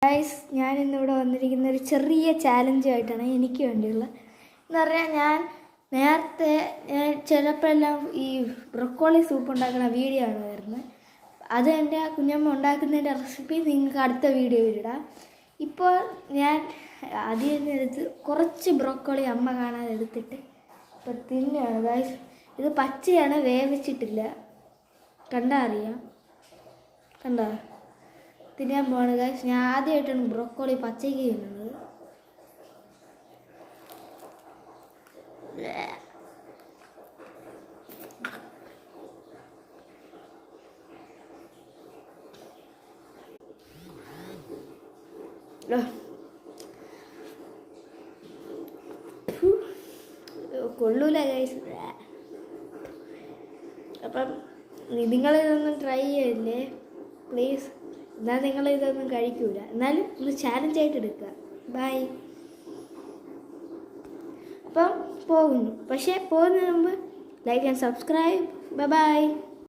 Guys, ഞാനിന്നിവിടെ വന്നിരിക്കുന്ന ഒരു ചെറിയ ചാലഞ്ചുമായിട്ടാണ് എനിക്ക് വേണ്ടിയുള്ള. എന്ന് പറഞ്ഞാൽ ഞാൻ നേരത്തെ ചിലപ്പോഴെല്ലാം ഈ ബ്രൊക്കോളി സൂപ്പ് ഉണ്ടാക്കുന്ന വീഡിയോ ആണ് വരുന്നത്. അത് എൻ്റെ കുഞ്ഞമ്മ ഉണ്ടാക്കുന്നതിൻ്റെ റെസിപ്പി നിങ്ങൾക്ക് അടുത്ത വീഡിയോയിൽ ഇടാം. ഇപ്പോൾ ഞാൻ ആദ്യം എടുത്ത് കുറച്ച് ബ്രൊക്കോളി അമ്മ കാണാതെ എടുത്തിട്ട് ഇപ്പോൾ തിന്നെയാണ് ഗൈസ്. ഇത് പച്ചയാണ്, വേവിച്ചിട്ടില്ല. കണ്ടാൽ അറിയാം, കണ്ടോ? തിന്നാൻ പോവാണ് ഗൈസ്. ഞാൻ ആദ്യമായിട്ടാണ് ബ്രൊക്കോളി പച്ചയ്ക്ക് തിന്നുന്നത്. കൊള്ളൂല ഗൈസ്. അപ്പം നിങ്ങളിതൊന്നും ട്രൈ ചെയ്യില്ലേ പ്ലീസ്. എന്നാൽ നിങ്ങളിതൊന്നും കഴിക്കൂല, എന്നാലും ഒന്ന് ചാലഞ്ചായിട്ട് എടുക്കുക. ബൈ. അപ്പം പോകുന്നു, പക്ഷേ പോകുന്നതിന് മുമ്പ് ലൈക്ക് ആൻഡ് സബ്സ്ക്രൈബ്. ബൈ.